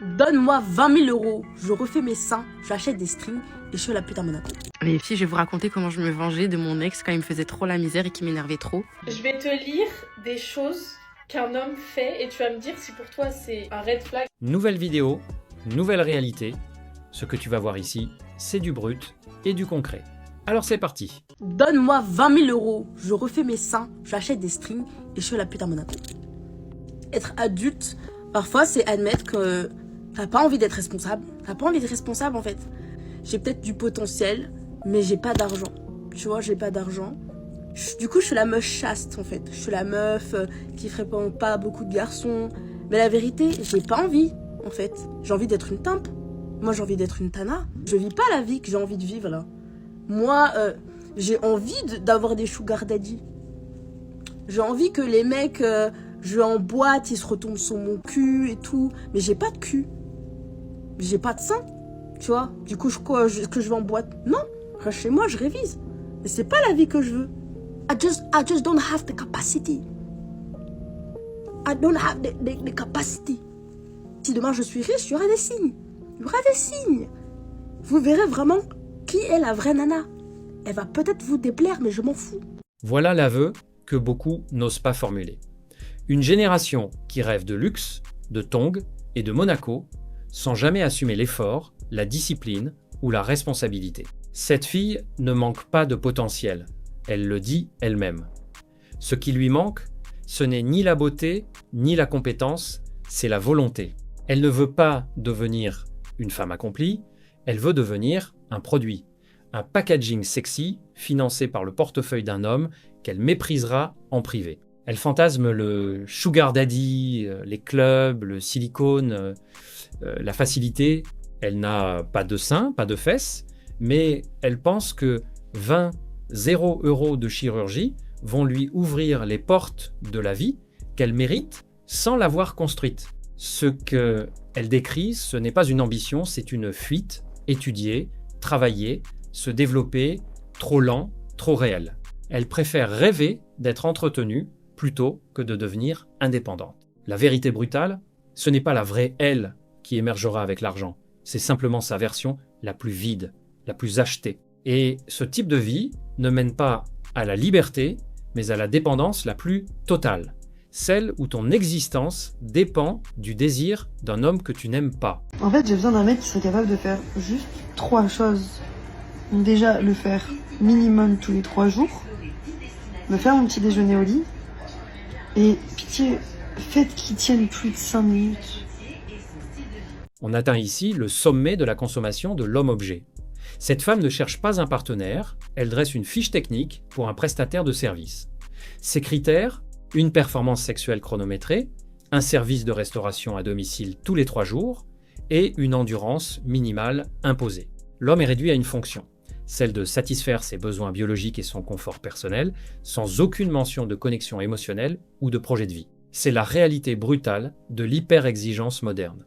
Donne-moi 20 000 €, je refais mes seins, j'achète des strings et je fais la pute à Monaco. Les filles, je vais vous raconter comment je me vengeais de mon ex quand il me faisait trop la misère et qui m'énervait trop. Je vais te lire des choses qu'un homme fait et tu vas me dire si pour toi c'est un red flag. Nouvelle vidéo, nouvelle réalité. Ce que tu vas voir ici, c'est du brut et du concret. Alors c'est parti. Donne-moi 20 000 €, je refais mes seins, j'achète des strings et je fais la pute à Monaco. Être adulte, parfois c'est admettre que t'as pas envie d'être responsable. T'as pas envie d'être responsable en fait. J'ai peut-être du potentiel, mais j'ai pas d'argent. Tu vois, j'ai pas d'argent. Du coup, je suis la meuf chaste en fait. Je suis la meuf qui ferait pas beaucoup de garçons. Mais la vérité, j'ai pas envie en fait. J'ai envie d'être une timpe. Moi, j'ai envie d'être une tana. Je vis pas la vie que j'ai envie de vivre là. Moi, j'ai envie d'avoir des sugar daddy. J'ai envie que les mecs, je vais en boîte, ils se retombent sur mon cul et tout. Mais j'ai pas de cul. J'ai pas de sein. Tu vois, du coup, que je vais en boîte. Non, reste chez moi, je révise. Mais c'est pas la vie que je veux. I just don't have the capacity. I don't have the capacity. Si demain je suis riche, il y aura des signes. Il y aura des signes. Vous verrez vraiment qui est la vraie nana. Elle va peut-être vous déplaire, mais je m'en fous. Voilà l'aveu que beaucoup n'osent pas formuler. Une génération qui rêve de luxe, de tongs et de Monaco, sans jamais assumer l'effort, la discipline ou la responsabilité. Cette fille ne manque pas de potentiel, elle le dit elle-même. Ce qui lui manque, ce n'est ni la beauté, ni la compétence, c'est la volonté. Elle ne veut pas devenir une femme accomplie, elle veut devenir un produit, un packaging sexy financé par le portefeuille d'un homme qu'elle méprisera en privé. Elle fantasme le sugar daddy, les clubs, le silicone, la facilité. Elle n'a pas de seins, pas de fesses, mais elle pense que 0 € de chirurgie vont lui ouvrir les portes de la vie qu'elle mérite sans l'avoir construite. Ce qu'elle décrit, ce n'est pas une ambition, c'est une fuite, étudier, travailler, se développer, trop lent, trop réel. Elle préfère rêver d'être entretenue plutôt que de devenir indépendante. La vérité brutale, ce n'est pas la vraie elle qui émergera avec l'argent, c'est simplement sa version la plus vide, la plus achetée. Et ce type de vie ne mène pas à la liberté, mais à la dépendance la plus totale. Celle où ton existence dépend du désir d'un homme que tu n'aimes pas. En fait, j'ai besoin d'un mec qui serait capable de faire juste 3 choses. Déjà, le faire minimum tous les 3 jours, me faire mon petit déjeuner au lit, et pitié, faites qu'il tienne plus de 5 minutes. On atteint ici le sommet de la consommation de l'homme-objet. Cette femme ne cherche pas un partenaire, elle dresse une fiche technique pour un prestataire de service. Ses critères, une performance sexuelle chronométrée, un service de restauration à domicile tous les 3 jours et une endurance minimale imposée. L'homme est réduit à une fonction, celle de satisfaire ses besoins biologiques et son confort personnel, sans aucune mention de connexion émotionnelle ou de projet de vie. C'est la réalité brutale de l'hyper-exigence moderne.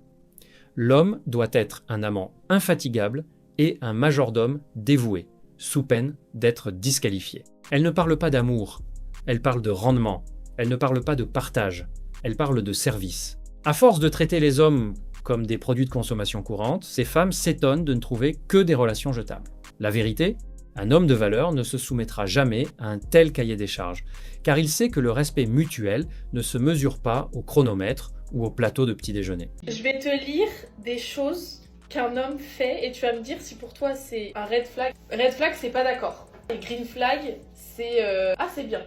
L'homme doit être un amant infatigable et un majordome dévoué, sous peine d'être disqualifié. Elle ne parle pas d'amour, elle parle de rendement, elle ne parle pas de partage, elle parle de service. À force de traiter les hommes comme des produits de consommation courante, ces femmes s'étonnent de ne trouver que des relations jetables. La vérité, un homme de valeur ne se soumettra jamais à un tel cahier des charges, car il sait que le respect mutuel ne se mesure pas au chronomètre ou au plateau de petit déjeuner. Je vais te lire des choses qu'un homme fait et tu vas me dire si pour toi c'est un red flag. Red flag, c'est pas d'accord. Et green flag, c'est ah, c'est bien.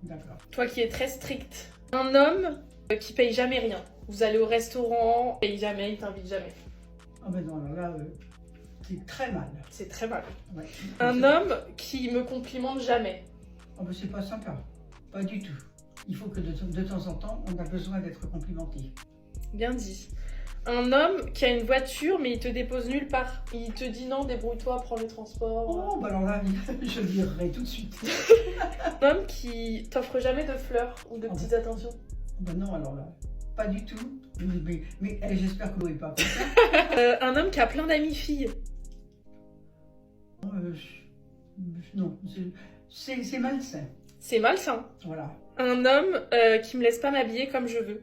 D'accord. Toi qui es très strict. Un homme qui paye jamais rien. Vous allez au restaurant, il paye jamais, il t'invite jamais. Ah ben non, alors là, c'est très mal. C'est très mal. Ouais. Un homme qui me complimente jamais. Ah ben c'est pas sympa, pas du tout. Il faut que de temps en temps, on a besoin d'être complimenté. Bien dit. Un homme qui a une voiture mais il te dépose nulle part. Il te dit non, débrouille-toi, prends les transports. Oh, ben alors là, je dirai tout de suite. Un homme qui t'offre jamais de fleurs ou de petites attentions. Ben non, alors là, pas du tout. Mais j'espère que vous n'êtes pas comme ça. Un homme qui a plein d'amis filles. Non, c'est malsain. C'est malsain. Voilà. Un homme qui me laisse pas m'habiller comme je veux.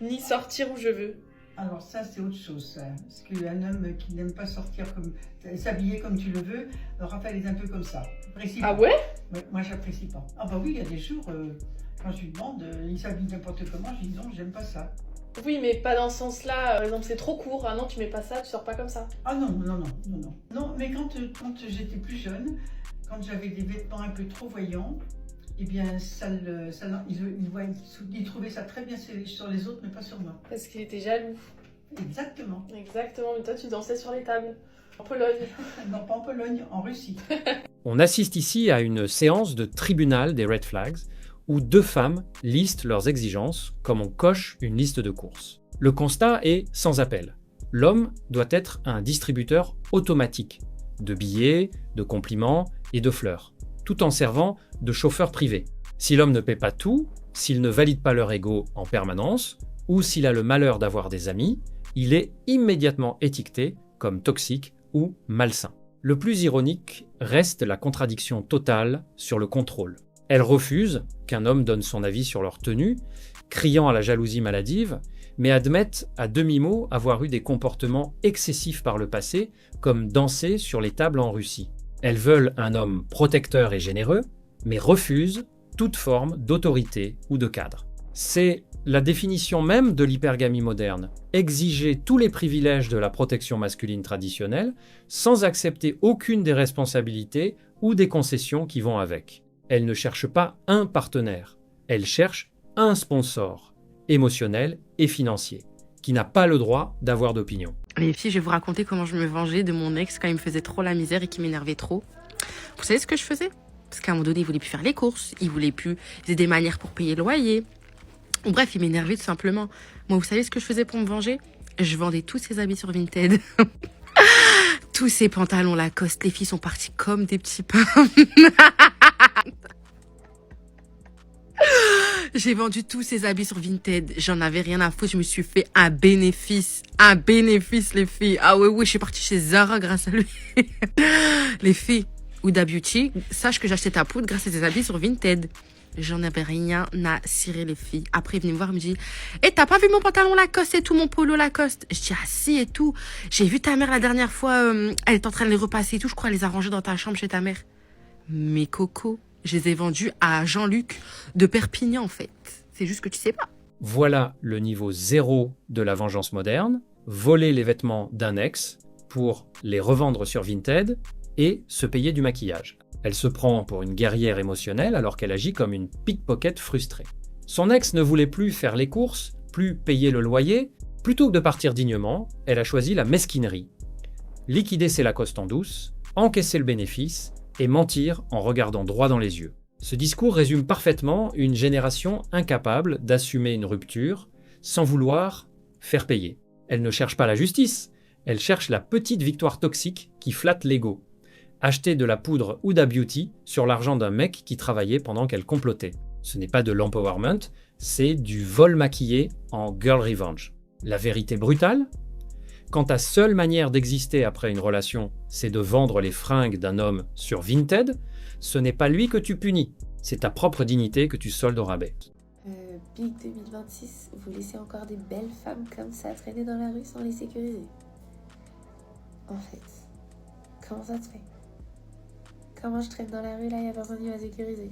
Ni sortir où je veux. Alors ça, c'est autre chose, ça. Parce qu'un homme qui n'aime pas sortir comme s'habiller comme tu le veux, Raphaël est un peu comme ça. J'apprécie Ah pas. ouais? Ouais, moi, j'apprécie pas. Ah bah oui, il y a des jours, quand je lui demande, il s'habille n'importe comment, je dis non, j'aime pas ça. Oui, mais pas dans ce sens-là. Par exemple, c'est trop court. Ah non, tu mets pas ça, tu sors pas comme ça. Ah non, non, non, non, non. Non, mais quand j'étais plus jeune, quand j'avais des vêtements un peu trop voyants, eh bien, il trouvait ça très bien sur les autres, mais pas sur moi. Parce qu'il était jaloux. Exactement. Exactement, mais toi, tu dansais sur les tables. En Pologne. Non, pas en Pologne, en Russie. On assiste ici à une séance de tribunal des red flags, où deux femmes listent leurs exigences comme on coche une liste de courses. Le constat est sans appel. L'homme doit être un distributeur automatique de billets, de compliments et de fleurs, tout en servant de chauffeur privé. Si l'homme ne paie pas tout, s'il ne valide pas leur ego en permanence, ou s'il a le malheur d'avoir des amis, il est immédiatement étiqueté comme toxique ou malsain. Le plus ironique reste la contradiction totale sur le contrôle. Elle refuse qu'un homme donne son avis sur leur tenue, criant à la jalousie maladive, mais admettent à demi-mot avoir eu des comportements excessifs par le passé, comme danser sur les tables en Russie. Elles veulent un homme protecteur et généreux, mais refusent toute forme d'autorité ou de cadre. C'est la définition même de l'hypergamie moderne, exiger tous les privilèges de la protection masculine traditionnelle sans accepter aucune des responsabilités ou des concessions qui vont avec. Elle ne cherche pas un partenaire, elle cherche un sponsor, émotionnel et financier, qui n'a pas le droit d'avoir d'opinion. Les filles, je vais vous raconter comment je me vengeais de mon ex quand il me faisait trop la misère et qu'il m'énervait trop. Vous savez ce que je faisais? Parce qu'à un moment donné, il voulait plus faire les courses, il faisait des manières pour payer le loyer. Bref, il m'énervait tout simplement. Moi, vous savez ce que je faisais pour me venger? Je vendais tous ses habits sur Vinted. Tous ces pantalons Lacoste, les filles sont parties comme des petits pains. J'ai vendu tous ces habits sur Vinted. J'en avais rien à foutre. Je me suis fait un bénéfice. Un bénéfice, les filles. Ah oui, je suis partie chez Zara grâce à lui. Les filles, Huda Beauty, sache que j'achetais ta poudre grâce à tes habits sur Vinted. J'en avais rien à cirer, les filles. Après, il venait me voir, il me dit « Eh, t'as pas vu mon pantalon Lacoste et tout, mon polo Lacoste ?» Je dis « Ah si et tout. J'ai vu ta mère la dernière fois, elle est en train de les repasser et tout. Je crois qu'elle les a rangés dans ta chambre chez ta mère. » Mes cocos, je les ai vendus à Jean-Luc de Perpignan, en fait. C'est juste que tu sais pas. Voilà le niveau 0 de la vengeance moderne, voler les vêtements d'un ex pour les revendre sur Vinted et se payer du maquillage. Elle se prend pour une guerrière émotionnelle alors qu'elle agit comme une pickpocket frustrée. Son ex ne voulait plus faire les courses, plus payer le loyer. Plutôt que de partir dignement, elle a choisi la mesquinerie. Liquider ses Lacoste en douce, encaisser le bénéfice et mentir en regardant droit dans les yeux. Ce discours résume parfaitement une génération incapable d'assumer une rupture sans vouloir faire payer. Elle ne cherche pas la justice, elle cherche la petite victoire toxique qui flatte l'ego. Acheter de la poudre Huda Beauty sur l'argent d'un mec qui travaillait pendant qu'elle complotait. Ce n'est pas de l'empowerment, c'est du vol maquillé en girl revenge. La vérité brutale? Quand ta seule manière d'exister après une relation, c'est de vendre les fringues d'un homme sur Vinted, ce n'est pas lui que tu punis, c'est ta propre dignité que tu soldes au rabais. Big 2026, vous laissez encore des belles femmes comme ça traîner dans la rue sans les sécuriser. En fait, comment ça te fait? Comment je traîne dans la rue là, y a personne qui va sécuriser?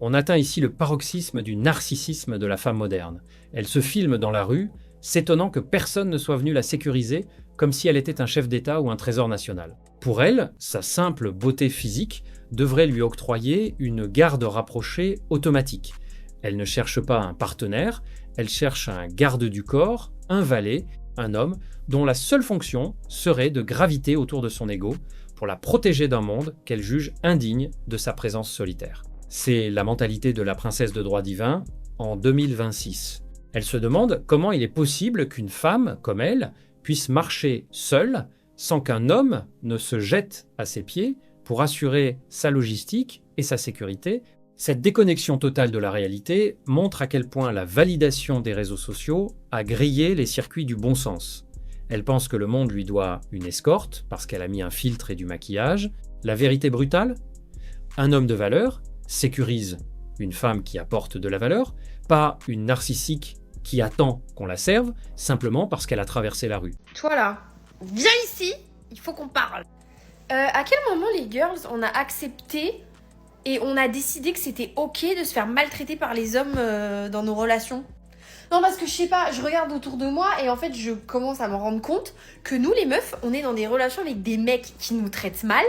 On atteint ici le paroxysme du narcissisme de la femme moderne. Elle se filme dans la rue, s'étonnant que personne ne soit venu la sécuriser, comme si elle était un chef d'État ou un trésor national. Pour elle, sa simple beauté physique devrait lui octroyer une garde rapprochée automatique. Elle ne cherche pas un partenaire, elle cherche un garde du corps, un valet, un homme dont la seule fonction serait de graviter autour de son ego pour la protéger d'un monde qu'elle juge indigne de sa présence solitaire. C'est la mentalité de la princesse de droit divin en 2026. Elle se demande comment il est possible qu'une femme, comme elle, puisse marcher seule sans qu'un homme ne se jette à ses pieds pour assurer sa logistique et sa sécurité. Cette déconnexion totale de la réalité montre à quel point la validation des réseaux sociaux a grillé les circuits du bon sens. Elle pense que le monde lui doit une escorte parce qu'elle a mis un filtre et du maquillage. La vérité brutale? Un homme de valeur sécurise une femme qui apporte de la valeur, pas une narcissique qui attend qu'on la serve simplement parce qu'elle a traversé la rue. Toi là, viens ici, il faut qu'on parle. À quel moment les girls on a accepté et on a décidé que c'était ok de se faire maltraiter par les hommes dans nos relations? Non, parce que je sais pas, je regarde autour de moi et en fait je commence à me rendre compte que nous les meufs, on est dans des relations avec des mecs qui nous traitent mal,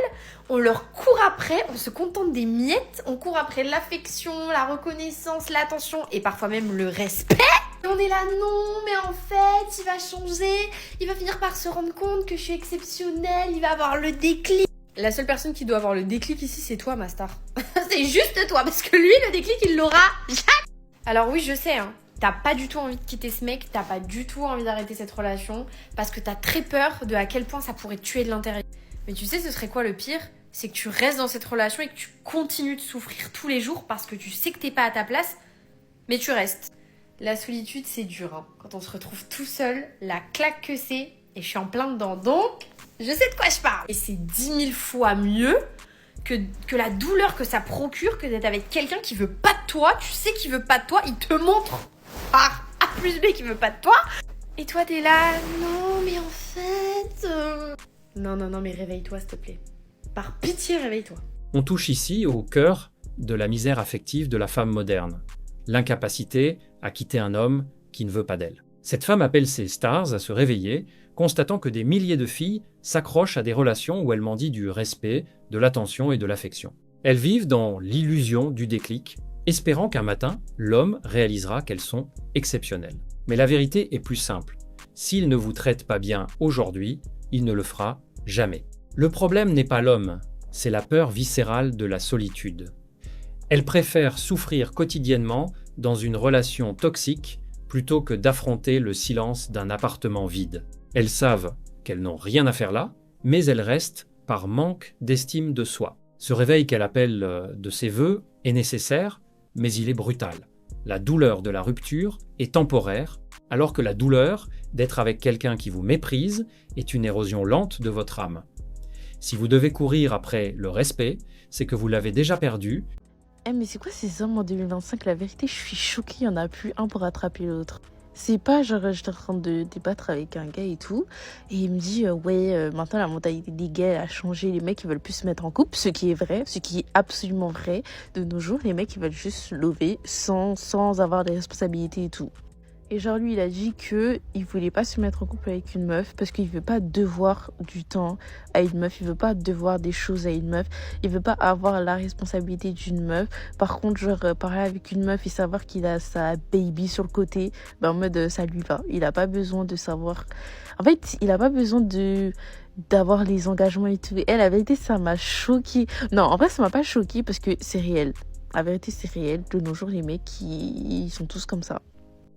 on leur court après, on se contente des miettes, on court après l'affection, la reconnaissance, l'attention et parfois même le respect. Et on est là, non, mais en fait, il va changer, il va finir par se rendre compte que je suis exceptionnelle, il va avoir le déclic. La seule personne qui doit avoir le déclic ici, c'est toi, ma star. C'est juste toi, parce que lui, le déclic, il l'aura jamais. Alors oui, je sais, hein. T'as pas du tout envie de quitter ce mec, t'as pas du tout envie d'arrêter cette relation, parce que t'as très peur de à quel point ça pourrait te tuer de l'intérieur. Mais tu sais, ce serait quoi le pire? C'est que tu restes dans cette relation et que tu continues de souffrir tous les jours parce que tu sais que t'es pas à ta place, mais tu restes. La solitude, c'est dur, hein. Quand on se retrouve tout seul, la claque que c'est, et je suis en plein dedans, donc je sais de quoi je parle. Et c'est 10 000 fois mieux que la douleur que ça procure que d'être avec quelqu'un qui veut pas de toi, tu sais qu'il veut pas de toi, il te montre par A plus B qu'il veut pas de toi, et toi t'es là, non mais en fait... Non, mais réveille-toi s'il te plaît. Par pitié, réveille-toi. On touche ici au cœur de la misère affective de la femme moderne, l'incapacité à quitter un homme qui ne veut pas d'elle. Cette femme appelle ses stars à se réveiller, constatant que des milliers de filles s'accrochent à des relations où elles mendient du respect, de l'attention et de l'affection. Elles vivent dans l'illusion du déclic, espérant qu'un matin, l'homme réalisera qu'elles sont exceptionnelles. Mais la vérité est plus simple. S'il ne vous traite pas bien aujourd'hui, il ne le fera jamais. Le problème n'est pas l'homme, c'est la peur viscérale de la solitude. Elles préfèrent souffrir quotidiennement dans une relation toxique plutôt que d'affronter le silence d'un appartement vide. Elles savent qu'elles n'ont rien à faire là, mais elles restent par manque d'estime de soi. Ce réveil qu'elle appelle de ses vœux est nécessaire, mais il est brutal. La douleur de la rupture est temporaire, alors que la douleur d'être avec quelqu'un qui vous méprise est une érosion lente de votre âme. Si vous devez courir après le respect, c'est que vous l'avez déjà perdu. Mais c'est quoi ces hommes en 2025? La vérité, je suis choquée, il n'y en a plus un pour attraper l'autre. C'est pas genre j'étais en train de débattre avec un gars et tout, et il me dit maintenant la mentalité des gars a changé, les mecs ils veulent plus se mettre en couple, ce qui est vrai, ce qui est absolument vrai. De nos jours, les mecs ils veulent juste se lever sans avoir des responsabilités et tout. Et genre lui il a dit que il voulait pas se mettre en couple avec une meuf parce qu'il veut pas devoir du temps à une meuf, il veut pas devoir des choses à une meuf, il veut pas avoir la responsabilité d'une meuf. Par contre genre parler avec une meuf et savoir qu'il a sa baby sur le côté, en mode ça lui va. Il a pas besoin de savoir. En fait il a pas besoin d'avoir les engagements et tout. Et la vérité ça m'a choquée. Non en vrai ça m'a pas choquée parce que c'est réel. La vérité c'est réel. De nos jours les mecs ils sont tous comme ça.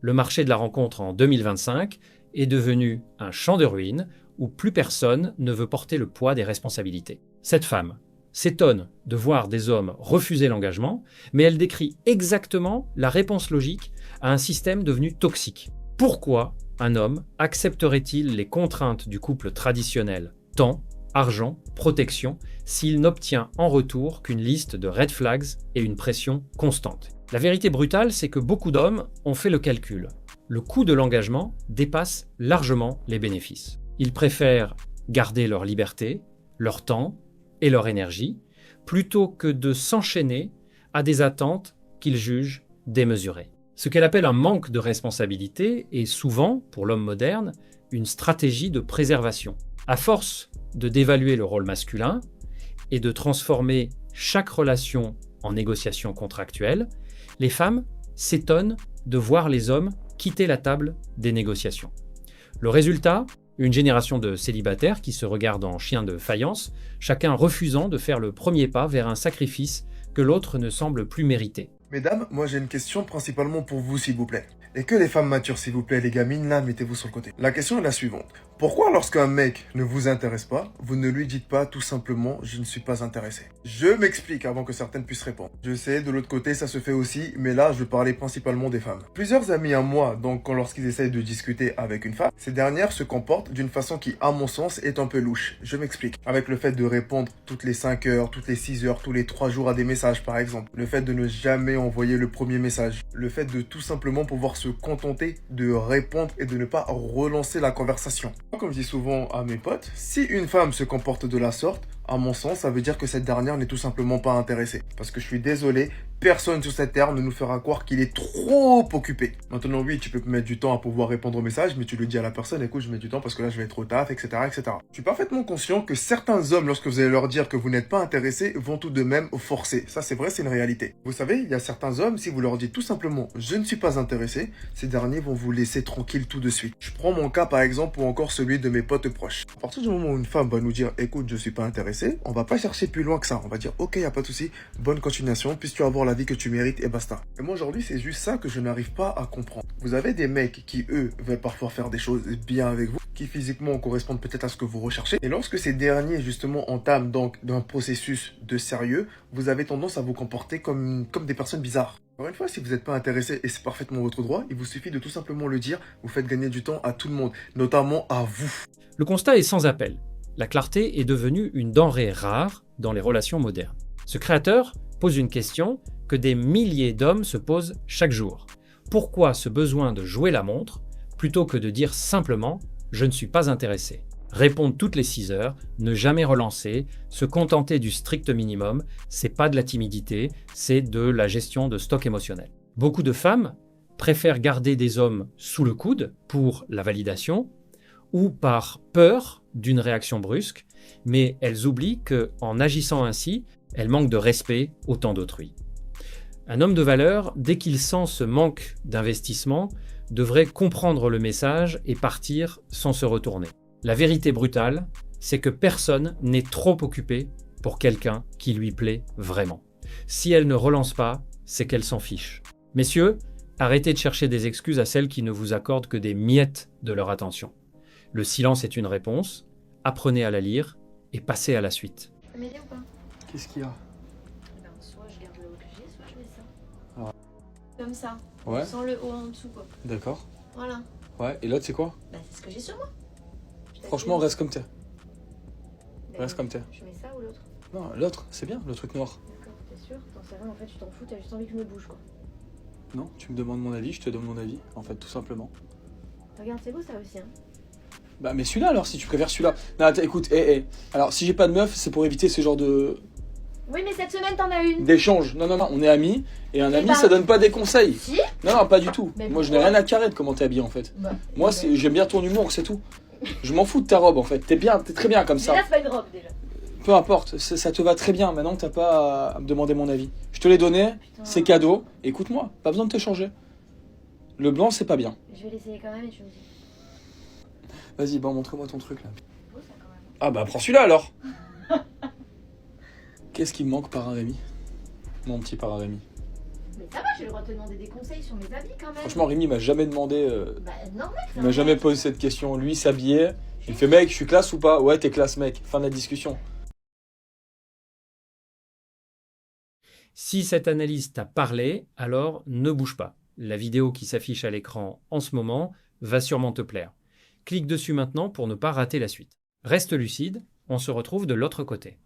Le marché de la rencontre en 2025 est devenu un champ de ruines où plus personne ne veut porter le poids des responsabilités. Cette femme s'étonne de voir des hommes refuser l'engagement, mais elle décrit exactement la réponse logique à un système devenu toxique. Pourquoi un homme accepterait-il les contraintes du couple traditionnel, temps, argent, protection, s'il n'obtient en retour qu'une liste de red flags et une pression constante? La vérité brutale, c'est que beaucoup d'hommes ont fait le calcul. Le coût de l'engagement dépasse largement les bénéfices. Ils préfèrent garder leur liberté, leur temps et leur énergie, plutôt que de s'enchaîner à des attentes qu'ils jugent démesurées. Ce qu'elle appelle un manque de responsabilité est souvent, pour l'homme moderne, une stratégie de préservation. À force de dévaluer le rôle masculin et de transformer chaque relation en négociation contractuelle, les femmes s'étonnent de voir les hommes quitter la table des négociations. Le résultat, une génération de célibataires qui se regardent en chiens de faïence, chacun refusant de faire le premier pas vers un sacrifice que l'autre ne semble plus mériter. Mesdames, moi j'ai une question principalement pour vous s'il vous plaît. Et que les femmes matures s'il vous plaît, les gamines là, mettez-vous sur le côté. La question est la suivante. Pourquoi lorsqu'un mec ne vous intéresse pas, vous ne lui dites pas tout simplement « je ne suis pas intéressé ». Je m'explique avant que certaines puissent répondre. Je sais, de l'autre côté ça se fait aussi, mais là je parlais principalement des femmes. Plusieurs amis à moi, donc lorsqu'ils essayent de discuter avec une femme, ces dernières se comportent d'une façon qui à mon sens est un peu louche. Je m'explique. Avec le fait de répondre toutes les 5 heures, toutes les 6 heures, tous les 3 jours à des messages par exemple. Le fait de ne jamais envoyé le premier message. Le fait de tout simplement pouvoir se contenter de répondre et de ne pas relancer la conversation. Comme je dis souvent à mes potes, si une femme se comporte de la sorte, à mon sens, ça veut dire que cette dernière n'est tout simplement pas intéressée. Parce que je suis désolé, personne sur cette terre ne nous fera croire qu'il est trop occupé. Maintenant, oui, tu peux mettre du temps à pouvoir répondre au message, mais tu le dis à la personne, écoute, je mets du temps parce que là, je vais être au taf, etc., etc. Je suis parfaitement conscient que certains hommes, lorsque vous allez leur dire que vous n'êtes pas intéressé, vont tout de même forcer. Ça, c'est vrai, c'est une réalité. Vous savez, il y a certains hommes, si vous leur dites tout simplement, je ne suis pas intéressé, ces derniers vont vous laisser tranquille tout de suite. Je prends mon cas, par exemple, ou encore celui de mes potes proches. À partir du moment où une femme va nous dire, écoute, je suis pas intéressé, on va pas chercher plus loin que ça. On va dire, ok, y a pas de souci, bonne continuation, puisses-tu avoir la vie que tu mérites et basta. Et moi aujourd'hui, c'est juste ça que je n'arrive pas à comprendre. Vous avez des mecs qui, eux, veulent parfois faire des choses bien avec vous, qui physiquement correspondent peut-être à ce que vous recherchez. Et lorsque ces derniers, justement, entament donc d'un processus de sérieux, vous avez tendance à vous comporter comme des personnes bizarres. Encore une fois, si vous n'êtes pas intéressé, et c'est parfaitement votre droit, il vous suffit de tout simplement le dire, vous faites gagner du temps à tout le monde, notamment à vous. Le constat est sans appel. La clarté est devenue une denrée rare dans les relations modernes. Ce créateur pose une question que des milliers d'hommes se posent chaque jour. Pourquoi ce besoin de jouer la montre plutôt que de dire simplement « je ne suis pas intéressé ». Répondre toutes les 6 heures, ne jamais relancer, se contenter du strict minimum, c'est pas de la timidité, c'est de la gestion de stock émotionnel. Beaucoup de femmes préfèrent garder des hommes sous le coude pour la validation ou par peur d'une réaction brusque, mais elles oublient qu'en agissant ainsi, elles manquent de respect au temps d'autrui. Un homme de valeur, dès qu'il sent ce manque d'investissement, devrait comprendre le message et partir sans se retourner. La vérité brutale, c'est que personne n'est trop occupé pour quelqu'un qui lui plaît vraiment. Si elle ne relance pas, c'est qu'elle s'en fiche. Messieurs, arrêtez de chercher des excuses à celles qui ne vous accordent que des miettes de leur attention. Le silence est une réponse, apprenez à la lire et passez à la suite. Ça m'aider ou pas? Qu'est-ce qu'il y a? Ben, soit je garde le haut que j'ai, soit je mets ça. Ah. Comme ça. Ouais. Sans le haut en dessous, quoi. D'accord. Voilà. Ouais, et l'autre c'est quoi? Bah, c'est ce que j'ai sur moi. Franchement, reste comme t'es. Ben, Reste comme t'es. Je mets ça ou l'autre? Non, l'autre, c'est bien, le truc noir. D'accord, t'es sûr? T'en sais rien, en fait, tu t'en fous, t'as juste envie que je me bouge, quoi. Non, tu me demandes mon avis, je te donne mon avis, en fait, tout simplement. Regarde, c'est beau ça aussi, hein. Bah, mais celui-là alors, si tu préfères celui-là. Non, attends, écoute, alors, si j'ai pas de meuf, c'est pour éviter ce genre de. Oui, mais cette semaine, t'en as une. D'échange. Non, on est amis, et un ami, ben, ça donne pas des conseils. Si. Non, pas du tout. Mais moi, je n'ai pourquoi? rien à carrer de comment t'es habillé, en fait. Bah, Moi, j'aime bien ton humour, c'est tout. Je m'en fous de ta robe, en fait. T'es très bien comme ça. Déjà, c'est pas une robe, déjà. Peu importe, ça te va très bien. Maintenant, t'as pas à me demander mon avis. Je te l'ai donné, c'est cadeau. Écoute-moi, pas besoin de te changer. Le blanc, c'est pas bien. Je vais l'essayer quand même et tu me dis. Vas-y, montre-moi ton truc là. Beau ça quand même. Ah bah prends celui-là alors. Qu'est-ce qui me manque par un Rémi? Mon petit par un Rémi. Mais ça va, j'ai le droit de te demander des conseils sur mes habits quand même. Franchement, Rémi m'a jamais demandé. Bah non, mec. Il m'a jamais posé cette question. Lui, il s'habillait. Il fait mec, je suis classe ou pas? Ouais, t'es classe, mec. Fin de la discussion. Si cette analyse t'a parlé, alors ne bouge pas. La vidéo qui s'affiche à l'écran en ce moment va sûrement te plaire. Clique dessus maintenant pour ne pas rater la suite. Reste lucide, on se retrouve de l'autre côté.